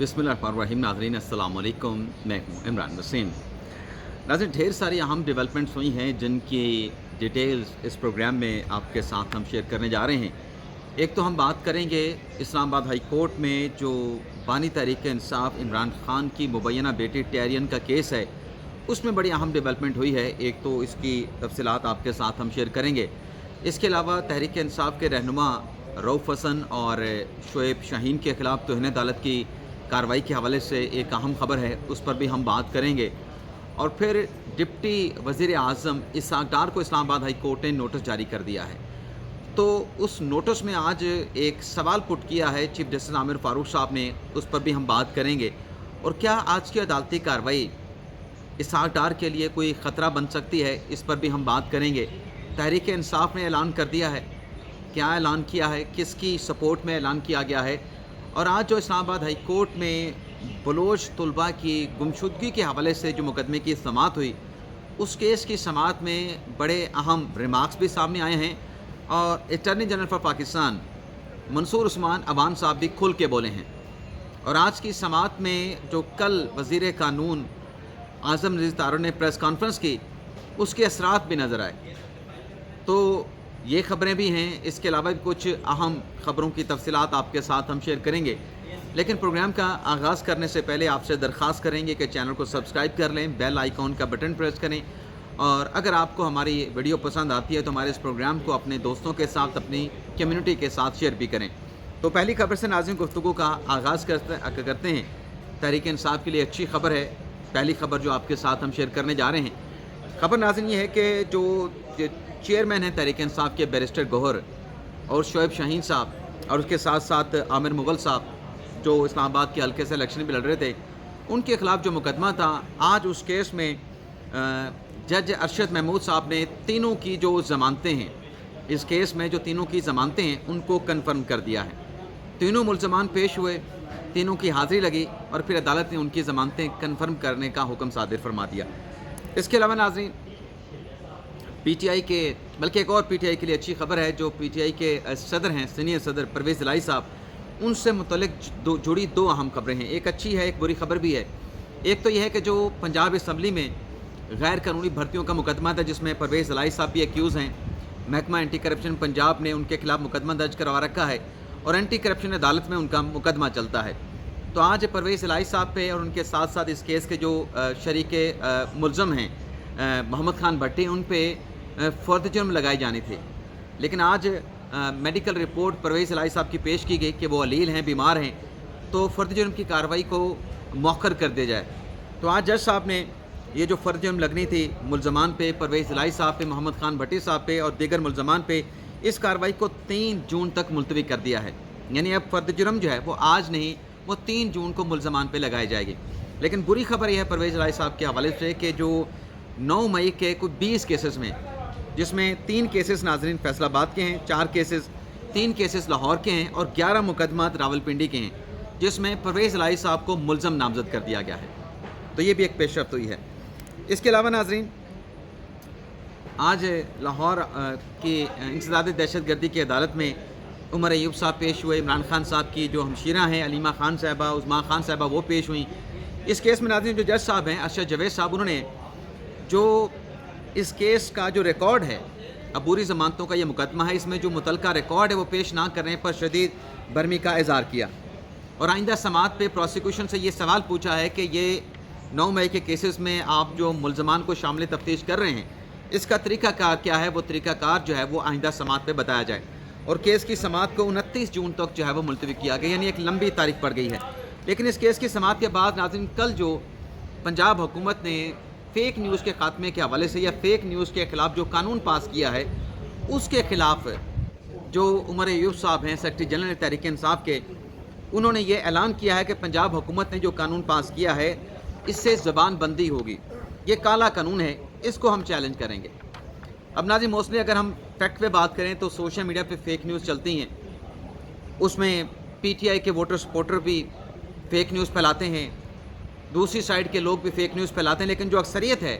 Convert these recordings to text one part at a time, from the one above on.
बिस्मिल्लाहिर्रहमानिर्रहीम। नाज़रीन अस्सलाम वालेकुम, मैं हूँ इमरान वसीम। नाज़रीन, ढेर सारी अहम डेवलपमेंट्स हुई हैं जिनकी डिटेल्स इस प्रोग्राम में आपके साथ हम शेयर करने जा रहे हैं। एक तो हम बात करेंगे इस्लामाबाद हाई कोर्ट में जो बानी तहरीक इंसाफ इमरान खान की मुबैना बेटी टैरियन का केस है, उसमें बड़ी अहम डेवलपमेंट हुई है। एक तो इसकी तफसीलात आपके साथ हम शेयर करेंगे। इसके अलावा तहरीक इंसाफ के रहनुमा रऊफ़ हसन और शोएब शाहीन के ख़िलाफ़ तौहीन अदालत की कार्रवाई के हवाले से एक अहम ख़बर है, उस पर भी हम बात करेंगे। और फिर डिप्टी वज़ीर आज़म इसहाक़ डार को इस्लामाबाद हाई कोर्ट ने नोटिस जारी कर दिया है। तो उस नोटिस में आज एक सवाल पुट किया है चीफ जस्टिस आमिर फ़ारूक साहब ने, उस पर भी हम बात करेंगे। और क्या आज की अदालती कार्रवाई इसहाक़ डार के लिए कोई ख़तरा बन सकती है, इस पर भी हम बात करेंगे। तहरीक इंसाफ ने ऐलान कर दिया है, क्या ऐलान किया है, किसकी सपोर्ट में ऐलान किया गया है। और आज जो इस्लामाबाद हाई कोर्ट में बलोच तलबा की गुमशुदगी के हवाले से जो मुकदमे की समाअत हुई, उस केस की समाअत में बड़े अहम रिमार्क्स भी सामने आए हैं। और attorney general for Pakistan Mansoor Usman Awan साहब भी खुल के बोले हैं। और आज की समाअत में जो कल वज़ीर कानून आज़म नज़ीर तारड़ ने प्रेस कॉन्फ्रेंस की, उसके असरात भी नज़र आए। तो ये ख़बरें भी हैं, इसके अलावा भी कुछ अहम ख़बरों की तफसीलात आपके साथ हम शेयर करेंगे। लेकिन प्रोग्राम का आगाज़ करने से पहले आपसे दरख्वास्त करेंगे कि चैनल को सब्सक्राइब कर लें, बेल आइकॉन का बटन प्रेस करें। और अगर आपको हमारी वीडियो पसंद आती है तो हमारे इस प्रोग्राम को अपने दोस्तों के साथ, अपनी कम्युनिटी के साथ शेयर भी करें। तो पहली खबर से नाज़रीन गुफ्तगू का आगाज़ करते हैं। तहरीक इंसाफ के लिए अच्छी खबर है। पहली खबर जो आपके साथ हम शेयर करने जा रहे हैं, खबर नाज़रीन ये है कि जो चेयरमैन हैं तहरीक इंसाफ के बैरिस्टर गौहर और शोएब शाहीन साहब, और उसके साथ साथ आमिर मुग़ल साहब जो इस्लामाबाद के हल्के से इलेक्शन भी लड़ रहे थे, उनके ख़िलाफ़ जो मुकदमा था, आज उस केस में जज अरशद महमूद साहब ने तीनों की जो ज़मानतें हैं, इस केस में जो तीनों की ज़मानतें हैं, उनको कन्फर्म कर दिया है। तीनों मुल्ज़मान पेश हुए, तीनों की हाज़िरी लगी और फिर अदालत ने उनकी ज़मानतें कन्फर्म करने का हुक्म सादिर फरमा दिया। इसके अलावा नाज़रीन पीटीआई के, बल्कि एक और पीटीआई के लिए अच्छी खबर है। जो पीटीआई के सदर हैं, सीनियर सदर परवेज़ इलाही साहब, उनसे मुतल्लिक जुड़ी दो अहम खबरें हैं। एक अच्छी है, एक बुरी खबर भी है। एक तो यह है कि जो पंजाब असम्बली में गैर कानूनी भर्तियों का मुकदमा था, जिसमें परवेज़ इलाही साहब भी एक्यूज़ हैं, महकमा एंटी करप्शन पंजाब ने उनके खिलाफ मुकदमा दर्ज करवा रखा है और एंटी करप्शन अदालत में उनका मुकदमा चलता है। तो आज परवेज़ इलाही साहब पे और उनके साथ साथ इस केस के जो शरीके मुल्ज़म हैं मोहम्मद खान भट्टी, उन पे फ़र्द जुर्म लगाए जाने थे। लेकिन आज मेडिकल रिपोर्ट परवेज़ इलाही साहब की पेश की गई कि वो अलील हैं, बीमार हैं, तो फ़र्द जुर्म की कार्रवाई को मौखर कर दिया जाए। तो आज जज साहब ने ये जो फ़र्द जुर्म लगनी थी मुल्ज़मान पे, परवेज़ इलाही साहब पे, मोहम्मद खान भट्टी साहब पे और दीगर मुल्ज़मान पे, इस कार्रवाई को 3 जून तक मुलतवी कर दिया है। यानी अब फ़र्द जुर्म जो है वो आज नहीं, वो 3 जून को मुल्ज़मान पे लगाई जाएगी। लेकिन बुरी खबर यह है परवेज़ इलाही साहब के हवाले से कि जो 9 मई के कुछ 20 केसेस में, जिसमें 3 केसेस नाज़रीन फैसलाबाद के हैं, 3 केसेस लाहौर के हैं और 11 मुकदमात रावलपिंडी के हैं, जिसमें परवेज़ इलाही साहब को मुल्ज़म नामज़द कर दिया गया है। तो ये भी एक पेशरफ्त हुई है। इसके अलावा नाज़रीन आज लाहौर की इंसदाद दहशतगर्दी की अदालत में उमर अयूब साहब पेश हुए। इमरान खान साहब की जो हमशीरा हैं अलीमा खान साहबा, उज़मा खान साहबा, वो पेश हुई। इस केस में नाज़रीन जो जज साहब हैं अरशद जवेद साहब, उन्होंने जो इस केस का जो रिकॉर्ड है, अबूरी ज़मानतों का ये मुकदमा है, इसमें जो मुतलका रिकॉर्ड है वो पेश ना करने पर शदीद बरमी का इज़हार किया। और आइंदा समाअत पे प्रोसिक्यूशन से ये सवाल पूछा है कि ये 9 मई के केसेस में आप जो मुल्ज़मान को शामिल तफ्तीश कर रहे हैं, इसका तरीक़ाकार क्या है, वो तरीक़ाकार जो है वो आइंदा समाअत पे बताया जाए। और केस की समाअत को 29 जून तक जो है वो मुलतवी किया गया, यानी एक लंबी तारीख पड़ गई है। लेकिन इस केस की समाअत के बाद नाज़रीन कल जो पंजाब हुकूमत ने फ़ेक न्यूज़ के ख़ात्मे के हवाले से या फ़ेक न्यूज़ के ख़िलाफ़ जो कानून पास किया है, उसके ख़िलाफ़ जो उमर अयूब साहब हैं सेक्रेटरी जनरल तहरीक इंसाफ के, उन्होंने ये ऐलान किया है कि पंजाब हुकूमत ने जो कानून पास किया है, इससे ज़बान बंदी होगी। ये काला कानून है, इसको हम चैलेंज करेंगे। अब नाज़रीन मोस्टली अगर हम फैक्ट पे बात करें तो सोशल मीडिया पे फ़ेक न्यूज़ चलती हैं, उसमें पीटीआई के वोटर सपोर्टर भी फ़ेक न्यूज़ फैलाते हैं, दूसरी साइड के लोग भी फ़ेक न्यूज़ फैलाते हैं। लेकिन जो अक्सरियत है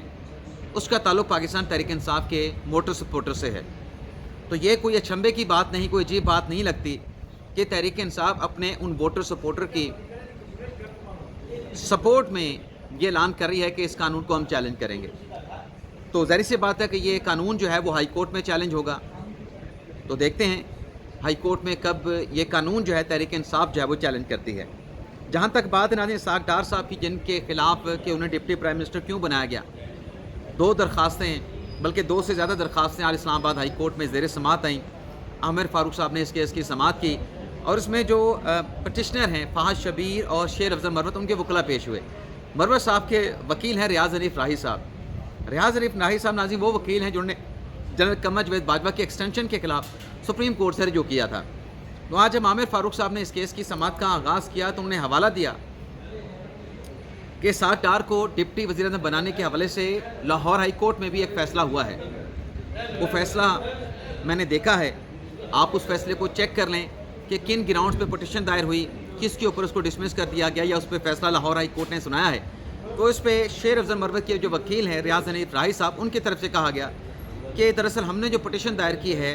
उसका ताल्लुक़ पाकिस्तान तहरीक इंसाफ के वोटर सपोर्टर से है। तो ये कोई अचंभे की बात नहीं, कोई अजीब बात नहीं लगती कि तहरीक इंसाफ अपने उन वोटर सपोर्टर की सपोर्ट में ये ऐलान कर रही है कि इस कानून को हम चैलेंज करेंगे। तो ज़ाहिर सी बात है कि ये कानून जो है वो हाई कोर्ट में चैलेंज होगा। तो देखते हैं हाई कोर्ट में कब ये कानून जो है तहरीक इंसाफ जो है वो चैलेंज करती है। जहाँ तक बात नाज़रीन इसहाक डार साहब की, जिनके खिलाफ कि उन्हें डिप्टी प्राइम मिनिस्टर क्यों बनाया गया, 2 दरख्वास्तें, बल्कि 2 से ज़्यादा दरख्वास्तें आज इस्लामाबाद हाई कोर्ट में ज़ेर समाअत आईं। आमिर फ़ारूक साहब ने इस केस की समाअत की और इसमें जो पटिशनर हैं फ़ाहद शबीर और शेर अफजल मरवत, उनके वकला पेश हुए। मरवत साहब के वकील हैं रियाज़ हनीफ राही साहब। रियाज़ हनीफ राही साहब नाज़रीन वो वकील हैं जिन्होंने जनरल कमर जवेद बाजवा के एक्सटेंशन के खिलाफ सुप्रीम कोर्ट से रुजू किया था। तो आज जब आमिर फ़ारूक साहब ने इस केस की समाअत का आगाज़ किया तो उन्होंने हवाला दिया कि इसहाक डार को डिप्टी वज़ीर-ए-आज़म बनाने के हवाले से लाहौर हाई कोर्ट में भी एक फ़ैसला हुआ है। वो फ़ैसला मैंने देखा है, आप उस फैसले को चेक कर लें कि किन ग्राउंड्स पे पटिशन दायर हुई, किसके ऊपर उसको डिसमिस कर दिया गया या उस पर फैसला लाहौर हाई कोर्ट ने सुनाया है। तो इस पर शेर अफजल मरवत के जो वकील हैं रियाज़ हनीफ राही साहब, उनकी तरफ से कहा गया कि दरअसल हमने जो पटिशन दायर की है,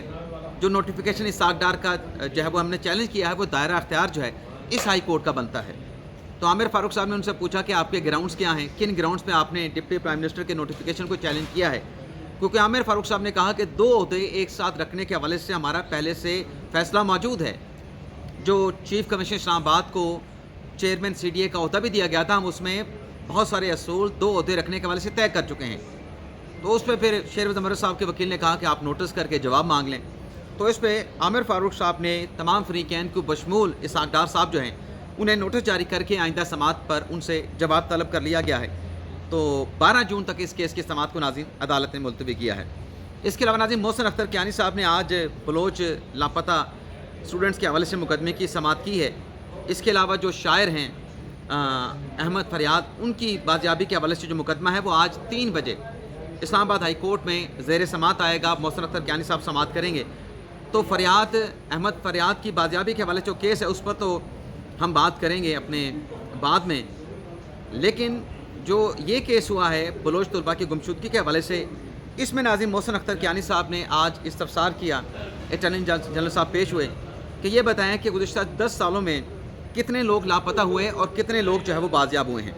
जो नोटिफिकेशन इसहाक डार का जो है वो हमने चैलेंज किया है, वो दायरा अख्तियार जो है इस हाई कोर्ट का बनता है। तो आमिर फ़ारूक साहब ने उनसे पूछा कि आपके ग्राउंड्स क्या हैं, किन ग्राउंड्स पे आपने डिप्टी प्राइम मिनिस्टर के नोटिफिकेशन को चैलेंज किया है। क्योंकि आमिर फ़ारूक साहब ने कहा कि 2 ओहदे एक साथ रखने के हवाले से हमारा पहले से फ़ैसला मौजूद है। जो चीफ़ कमिश्नर इस्लामाबाद को चेयरमैन CDA का ओहदा भी दिया गया था, हम उसमें बहुत सारे असूल 2 ओहदे रखने के हवाले से तय कर चुके हैं। तो उस पर फिर शेर अफजल मरवत साहब के वकील ने कहा कि आप नोटिस करके जवाब मांग लें। तो इस पर आमिर फ़ारूक साहब ने तमाम फ़रीक़ैन को बशमूल इसहाक डार साहब जो हैं उन्हें नोटिस जारी करके आइंदा समाअत पर उनसे जवाब तलब कर लिया गया है। तो 12 जून तक इस केस की समाअत को नाज़रीन अदालत ने मुलतवी किया है। इसके अलावा नाज़रीन मोहसिन अख्तर कियानी साहब ने आज बलोच लापता स्टूडेंट्स के हवाले से मुकदमे की समाअत की है। इसके अलावा जो शायर हैं अहमद फरियाद, उनकी बाजियाबी के हवाले से जो मुकदमा है वो आज 3 बजे इस्लामाबाद हाई कोर्ट में ज़ेर समाअत आएगा। मोहसिन अख्तर कियानी साहब समाअत करेंगे। तो अहमद फरियाद की बाजियाबी के हवाले से जो केस है उस पर तो हम बात करेंगे अपने बाद में, लेकिन जो ये केस हुआ है बलोच तलबा की गुमशुदगी के हवाले से, इसमें नाज़रीन मोहसिन अख्तर कियानी साहब ने आज इस्तफसार किया। अटॉर्नी जनरल साहब पेश हुए कि ये बताएं कि गुज़िश्ता 10 सालों में कितने लोग लापता हुए और कितने लोग जो है वो बाजियाब हुए हैं।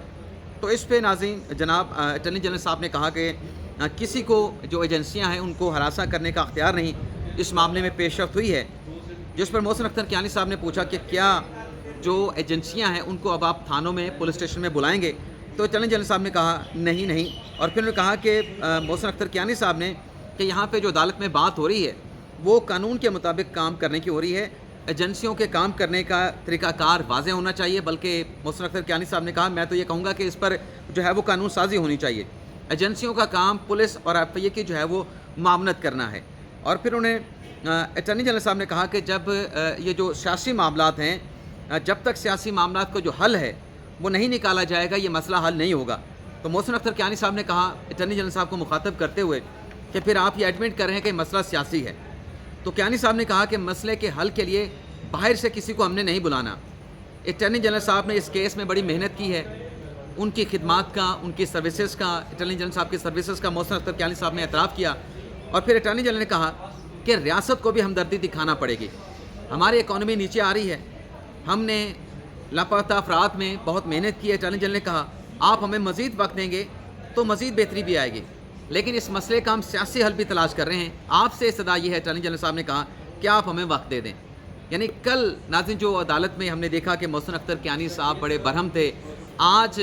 तो इस पे नाज़रीन जनाब अटॉर्नी जनरल साहब ने कहा कि किसी को जो एजेंसियाँ हैं उनको हरासा करने का अख्तियार नहीं इस मामले में पेशरफ्त हुई है। जिस पर मोहसिन अख्तर कियानी साहब ने पूछा कि क्या जो एजेंसियां हैं उनको अब आप थानों में, पुलिस स्टेशन में बुलाएंगे। तो अटॉर्नी जनरल साहब ने कहा नहीं। और फिर उन्होंने कहा कि मोहसिन अख्तर कियानी साहब ने कि यहाँ पे जो अदालत में बात हो रही है वो कानून के मुताबिक काम करने की हो रही है, एजेंसियों के काम करने का तरीक़ाकार वाज़ेह होना चाहिए। बल्कि मोहसिन अख्तर कियानी साहब ने कहा मैं तो ये कहूँगा कि इस पर जो है वो कानून साजी होनी चाहिए। एजेंसियों का काम पुलिस और FIA की जो है वो मामनत करना है। और फिर उन्हें अटॉर्नी जनरल साहब ने कहा कि जब ये जो सियासी मामलात हैं, जब तक सियासी मामलात को जो हल है वो नहीं निकाला जाएगा, ये मसला हल नहीं होगा। तो मोहसिन अख्तर कियानी साहब ने कहा अटॉर्नी जनरल साहब को मुखातब करते हुए कि फिर आप ये एडमिट कर रहे हैं कि मसला सियासी है। तो कियानी साहब ने कहा कि मसले के हल के लिए बाहर से किसी को हमने नहीं बुलाना। अटॉर्नी जनरल साहब ने इस केस में बड़ी मेहनत की है, उनकी खिदमात का, उनकी सर्विसेज का, अटॉर्नी जनरल साहब की सर्विसेज का मोहसिन अख्तर कियानी साहब ने एतराफ़ किया। और फिर अटॉर्नी जनरल ने कहा कि रियासत को भी हमदर्दी दिखाना पड़ेगी, हमारी इकॉनमी नीचे आ रही है, हमने लापता अफराद में बहुत मेहनत की है। अटॉर्नी जनरल ने कहा आप हमें मज़ीद वक्त देंगे तो मज़ीद बेहतरी भी आएगी, लेकिन इस मसले का हम सियासी हल भी तलाश कर रहे हैं, आपसे सदा ये है। अटॉर्नी जनरल साहब ने कहा कि आप हमें वक्त दे दें। यानी कल नाज़रीन जो अदालत में हमने देखा कि मोहसिन अख्तर कियानी साहब बड़े बरहम थे, आज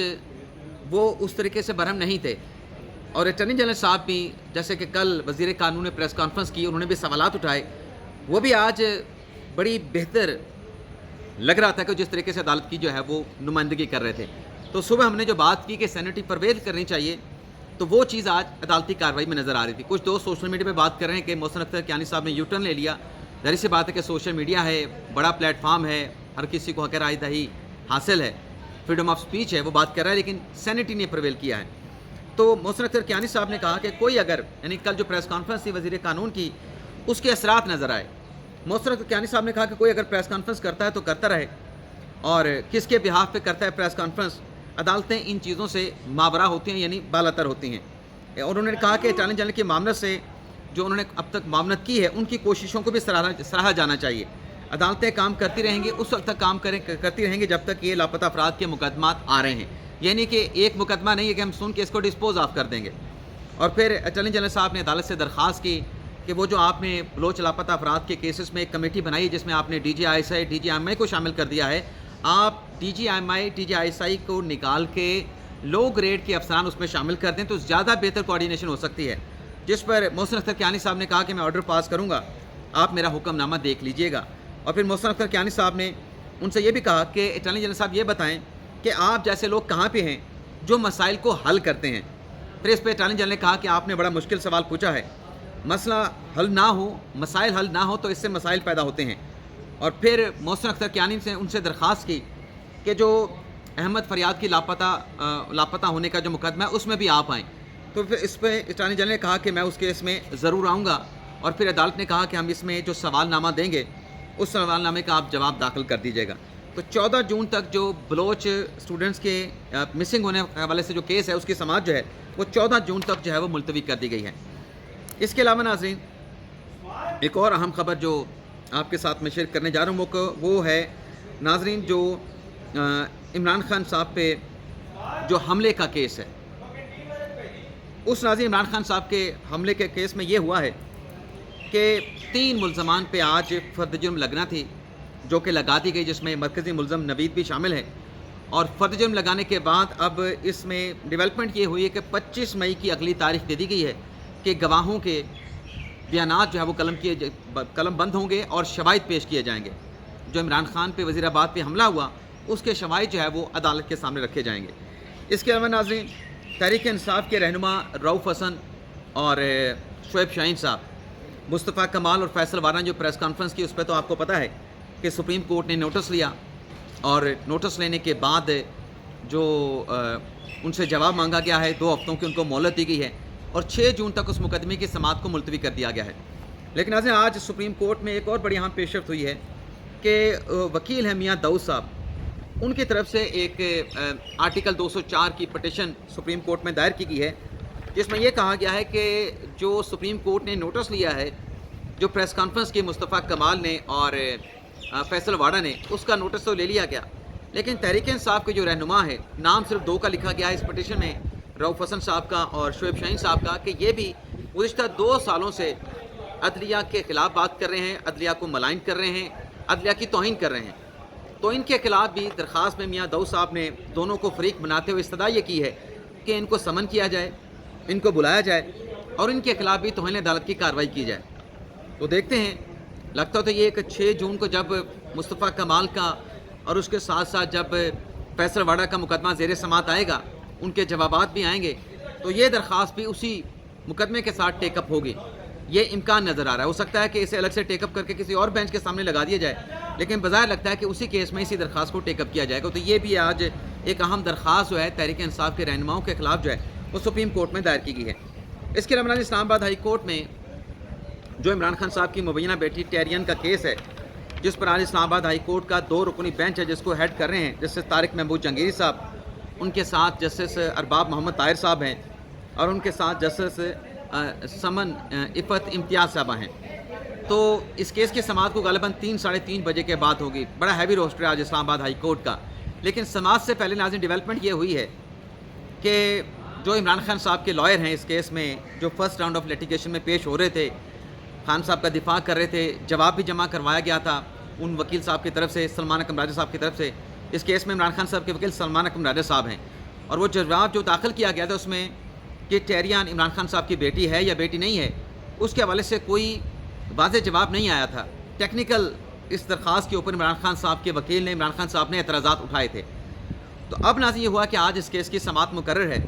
वो उस तरीके से बरहम नहीं थे। और अटॉर्नी जनरल साहब भी, जैसे कि कल वज़ीर कानून ने प्रेस कॉन्फ्रेंस की, उन्होंने भी सवालात उठाए, वो भी आज बड़ी बेहतर लग रहा था कि जिस तरीके से अदालत की जो है वो नुमाइंदगी कर रहे थे। तो सुबह हमने जो बात की कि सैनिटी परवेज करनी चाहिए, तो वो चीज़ आज अदालती कार्रवाई में नज़र आ रही थी। कुछ दोस्त सोशल मीडिया पे बात कर रहे हैं कि मोहसिन अख्तर कियानी साहब ने यू टर्न ले लिया। ज़ाहिर सी बात है कि सोशल मीडिया है, बड़ा प्लेटफार्म है, हर किसी को हक़ राय दही हासिल है, फ्रीडम ऑफ स्पीच है, वो बात कर रहा है, लेकिन सैनिटी ने प्रवेल किया है। तो मोहसिन अख्तर कियानी साहब ने कहा कि कोई अगर, यानी कल जो प्रेस कॉन्फ्रेंस थी वज़ीर कानून की, उसके असरात नज़र आए। मोहसिन अख्तर कियानी साहब ने कहा कि कोई अगर प्रेस कॉन्फ्रेंस करता है तो करता रहे, और किसके बिहाफ पे करता है प्रेस कॉन्फ्रेंस, अदालतें इन चीज़ों से मावरा होती हैं, यानी बालातर होती हैं। और उन्होंने कहा कि अटॉर्नी जनरल की मामलत से जो उन्होंने अब तक मामलत की है, उनकी कोशिशों को भी सराहा जाना चाहिए। अदालतें काम करती रहेंगी, उस वक्त तक काम करती रहेंगी जब तक ये लापता अफराद के मुकदमात आ रहे हैं। यानी कि एक मुकदमा नहीं है कि हम सुन के इसको डिस्पोज ऑफ कर देंगे। और फिर अटॉर्नी जनरल साहब ने अदालत से दरख्वास्त की कि वो जो आपने बलोच लापता अफराद के केसेस में एक कमेटी बनाई जिसमें आपने DGISI DGMI को शामिल कर दिया है, आप DGMI DGISI को निकाल के लो ग्रेड के अफसरान उसमें शामिल कर दें तो ज़्यादा बेहतर कोऑर्डिनेशन हो सकती है। जिस पर मोहसिन अख्तर कियानी साहब ने कहा कि मैं ऑर्डर पास करूँगा, आप मेरा हुक्मनामा देख लीजिएगा। और फिर मोहसिन अख्तर कियानी साहब ने उनसे ये भी कहा कि अटॉर्नी जनरल साहब ये बताएं कि आप जैसे लोग कहाँ पे हैं जो मसाइल को हल करते हैं। फिर इस पर अटॉर्नी जनरल ने कहा कि आपने बड़ा मुश्किल सवाल पूछा है, मसला हल ना हो, मसाइल हल ना हो तो इससे मसाइल पैदा होते हैं। और फिर मोहसिन अख्तर कियानी से उनसे दरख्वास्त की कि जो अहमद फरियाद की लापता होने का जो मुकदमा है उसमें भी आप आएँ। तो फिर इस पर अटॉर्नी जनरल ने कहा कि मैं उस केस में ज़रूर आऊँगा। और फिर अदालत ने कहा कि हम इसमें जो सवालनामा देंगे उस सवालनामे का आप जवाब दाखिल कर दीजिएगा। तो 14 जून तक जो बलोच स्टूडेंट्स के मिसिंग होने के हवाले से जो केस है उसकी समाअत जो है वो 14 जून तक जो है वो मुलतवी कर दी गई है। इसके अलावा नाज़रीन एक और अहम खबर जो आपके साथ में शेयर करने जा रहा हूँ वो है नाज़रीन जो इमरान खान साहब पे जो हमले का केस है, उस नाज़रीन इमरान खान साहब के हमले के केस में ये हुआ है कि 3 मुल्ज़मान पे आज फ़र्द जुर्म लगना थी जो कि लगा दी गई, जिसमें मरकज़ी मुल्ज़म नवीद भी शामिल है। और फ़र्द जुर्म लगाने के बाद अब इसमें डेवलपमेंट ये हुई है कि 25 मई की अगली तारीख दे दी गई है कि गवाहों के बयानात जो है वो कलम बंद होंगे और शवाहिद पेश किए जाएंगे। जो इमरान खान पे वज़ीराबाद पे हमला हुआ उसके शवाहिद जो है वो अदालत के सामने रखे जाएंगे। इसके अलावा नाज़रीन तहरीक इंसाफ के रहनुमा रऊफ़ हसन और शोएब शाहीन साहब, मुस्तफ़ा कमाल और फैसल वारा जो प्रेस कॉन्फ्रेंस की उस पर तो आपको पता है कि सुप्रीम कोर्ट ने नोटिस लिया और नोटिस लेने के बाद जो उनसे जवाब मांगा गया है 2 हफ्तों की उनको मोहलत दी गई है और 6 जून तक उस मुकदमे की समाअत को मुलतवी कर दिया गया है। लेकिन आज सुप्रीम कोर्ट में एक और बड़ी अहम पेशरफ्त हुई है कि वकील हैं मियाँ दाऊद साहब, उनकी तरफ से एक आर्टिकल 204 की पटिशन सुप्रीम कोर्ट में दायर की गई है जिसमें यह कहा गया है कि जो सुप्रीम कोर्ट ने नोटिस लिया है जो प्रेस कॉन्फ्रेंस की मुस्तफ़ा कमाल ने और फैसल वाड़ा ने, उसका नोटिस तो ले लिया गया, लेकिन तहरीक इंसाफ के जो रहनुमा है नाम सिर्फ 2 का लिखा गया है इस पटिशन में, रऊफ़ हसन साहब का और शोएब शाहीन साहब का, कि ये भी गुज़िश्ता 2 सालों से अदलिया के ख़िलाफ़ बात कर रहे हैं, अदलिया को मलाइन कर रहे हैं, अदलिया की तौहीन कर रहे हैं। तो इनके ख़िलाफ़ भी दरख्वास्त में मियाँ दाऊद साहब ने दोनों को फरीक बनाते हुए इस्तदा ये की है कि इनको समन किया जाए, इनको बुलाया जाए और इनके ख़िलाफ़ भी तौहीन अदालत की कार्रवाई की जाए। तो देखते हैं, लगता तो ये कि 6 जून को जब मुस्तफ़ा कमाल का और उसके साथ साथ जब फैसल वाड़ा का मुकदमा ज़ेर समाअत आएगा, उनके जवाबात भी आएंगे, तो ये दरख्वास्त भी उसी मुकदमे के साथ टेकअप होगी। ये इम्कान नज़र आ रहा है। हो सकता है कि इसे अलग से टेकअप करके किसी और बेंच के सामने लगा दिया जाए, लेकिन बज़ाहिर लगता है कि उसी केस में इसी दरख्वास्त को टेकअप किया जाएगा। तो ये भी आज एक अहम दरख्वास्त जो है तहरीक इंसाफ के रहनुमाओं के ख़िलाफ़ जो है वो सुप्रीम कोर्ट में दायर की गई है। इसके अलावा इस्लामाबाद हाई कोर्ट में जो इमरान खान साहब की मुबैना बेटी टेरियन का केस है, जिस पर आज इस्लामाबाद हाई कोर्ट का 2 रुकनी बेंच है जिसको हेड कर रहे हैं जस्टिस तारिक महमूद जंगीरी साहब, उनके साथ जस्टिस अरबाब मोहम्मद ताहिर साहब हैं और उनके साथ जस्टिस समन इफ़त इम्तियाज़ साहबा हैं। तो इस केस की समाअत को गालिबन 3 साढ़े 3 बजे के बाद होगी। बड़ा हैवी रोस्टर है आज इस्लामाबाद हाई कोर्ट का। लेकिन समाअत से पहले नाज़रीन डेवलपमेंट ये हुई है कि जो इमरान खान साहब के लॉयर हैं इस केस में, जो फर्स्ट राउंड ऑफ लिटिगेशन में पेश हो रहे थे, खान साहब का दिफा कर रहे थे, जवाब भी जमा करवाया गया था उन वकील साहब की तरफ से, सलमान अकरम राजा साहब की तरफ से। इस केस में इमरान खान साहब के वकील सलमान अकरम राजा साहब हैं और वो जवाब जो दाखिल किया गया था उसमें कि टेरियन इमरान खान साहब की बेटी है या बेटी नहीं है, उसके हवाले से कोई वाज़ेह जवाब नहीं आया था। टेक्निकल इस दरख्वास्त के ऊपर इमरान खान साहब के वकील ने, इमरान खान साहब ने एतराज़ात उठाए थे। तो अब नाज़रीन ये हुआ कि आज इस केस की समाअत मुकर्रर है।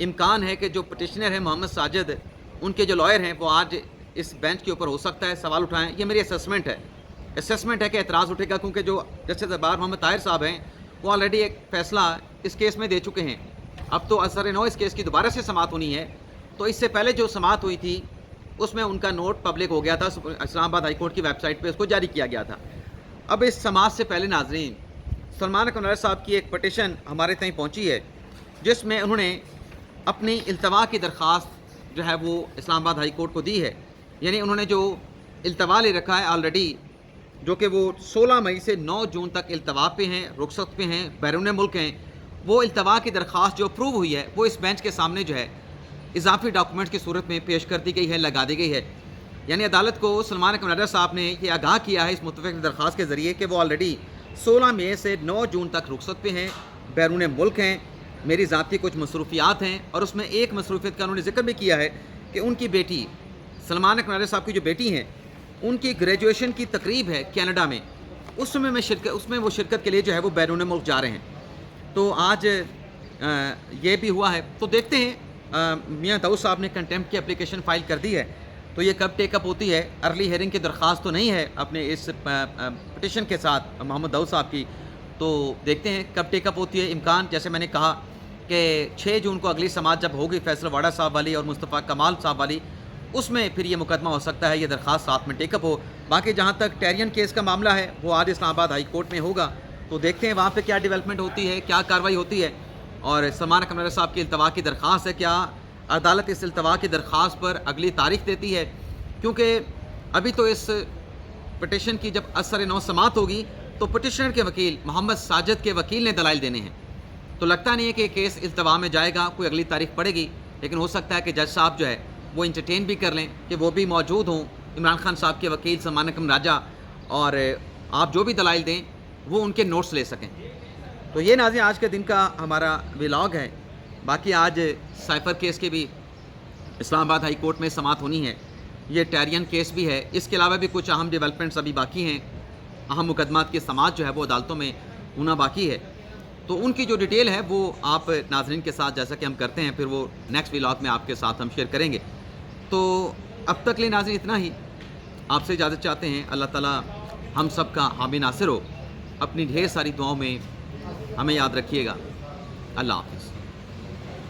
इम्कान है कि जो पटिशनर है मोहम्मद साजिद, उनके जो लॉयर हैं वो आज इस बेंच के ऊपर हो सकता है सवाल उठाएं। ये मेरी असेसमेंट है कि एतराज़ उठेगा, क्योंकि जो जस्टिस अरबाब मोहम्मद ताहिर साहब हैं वो ऑलरेडी एक फ़ैसला इस केस में दे चुके हैं। अब तो असर नौ इस केस की दोबारा से समाअत होनी है। तो इससे पहले जो समाअत हुई थी उसमें उनका नोट पब्लिक हो गया था, इस्लामाबाद हाई कोर्ट की वेबसाइट पे उसको जारी किया गया था। अब इस समाअत से पहले नाजरीन सलमान अकरम राजा साहब की एक पटिशन हमारे तक पहुँची है जिसमें उन्होंने अपनी इल्तवा की दरख्वास्त जो है वो इस्लामाबाद हाई कोर्ट को दी है। यानी उन्होंने जो इल्तवा ले रखा है ऑलरेडी, जो कि वो 16 मई से 9 जून तक इल्तवा पे हैं, रुखसत पे हैं, बैरून मुल्क हैं, وہ التوا کی درخواست جو اپروو ہوئی ہے وہ اس بینچ کے سامنے جو ہے اضافی ڈاکومنٹ کی صورت میں پیش کر دی گئی ہے، لگا دی گئی ہے. یعنی عدالت کو سلمان اکرم نادر صاحب نے یہ آگاہ کیا ہے اس متفق درخواست کے ذریعے کہ وہ آلریڈی 16 مئی سے 9 جون تک رخصت پہ ہیں، بیرون ملک ہیں، میری ذاتی کچھ مصروفیات ہیں. اور اس میں ایک مصروفیت کا انہوں نے ذکر بھی کیا ہے کہ ان کی بیٹی سلمان اکرم نادر صاحب کی جو بیٹی ہیں ان کی گریجویشن کی تقریب ہے کینیڈا میں، اس میں وہ شرکت کے لیے جو ہے وہ بیرون ملک جا رہے ہیں. تو آج یہ بھی ہوا ہے. تو دیکھتے ہیں میاں داؤد صاحب نے کنٹیمپٹ کی اپلیکیشن فائل کر دی ہے، تو یہ کب ٹیک اپ ہوتی ہے؟ ارلی ہیئرنگ کی درخواست تو نہیں ہے اپنے اس پٹیشن کے ساتھ محمد داؤد صاحب کی، تو دیکھتے ہیں کب ٹیک اپ ہوتی ہے. امکان جیسے میں نے کہا کہ 6 جون کو اگلی سماعت جب ہوگی فیصل واڑہ صاحب والی اور مصطفیٰ کمال صاحب والی، اس میں پھر یہ مقدمہ ہو سکتا ہے، یہ درخواست ساتھ میں ٹیک اپ ہو. باقی جہاں تک ٹیرین کیس کا معاملہ ہے وہ آج اسلام آباد ہائی کورٹ میں ہوگا، تو دیکھتے ہیں وہاں پہ کیا ڈیولپمنٹ ہوتی ہے، کیا کارروائی ہوتی ہے. اور سلمان اکرم نادر صاحب کی التوا کی درخواست ہے، کیا عدالت اس التوا کی درخواست پر اگلی تاریخ دیتی ہے؟ کیونکہ ابھی تو اس پٹیشن کی جب اثر نو سماعت ہوگی تو پٹیشنر کے وکیل محمد ساجد کے وکیل نے دلائل دینے ہیں، تو لگتا نہیں ہے کہ کیس التوا میں جائے گا، کوئی اگلی تاریخ پڑے گی. لیکن ہو سکتا ہے کہ جج صاحب جو ہے وہ انٹرٹین بھی کر لیں کہ وہ بھی موجود ہوں، عمران خان صاحب کے وکیل سلمان اکرم راجہ، اور آپ جو بھی دلائل دیں وہ ان کے نوٹس لے سکیں. تو یہ ناظرین آج کے دن کا ہمارا ولاگ ہے. باقی آج سائفر کیس کے بھی اسلام آباد ہائی کورٹ میں سماعت ہونی ہے، یہ ٹیرین کیس بھی ہے، اس کے علاوہ بھی کچھ اہم ڈیولپمنٹس ابھی باقی ہیں، اہم مقدمات کی سماعت جو ہے وہ عدالتوں میں ہونا باقی ہے. تو ان کی جو ڈیٹیل ہے وہ آپ ناظرین کے ساتھ جیسا کہ ہم کرتے ہیں پھر وہ نیکسٹ ولاگ میں آپ کے ساتھ ہم شیئر کریں گے. تو اب تک لیے ناظرین اتنا ہی، آپ سے اجازت چاہتے ہیں. اللہ تعالیٰ ہم سب کا حامی ناصر ہو. اپنی ڈھیر ساری دعاؤں میں ہمیں یاد رکھیے گا. اللہ حافظ.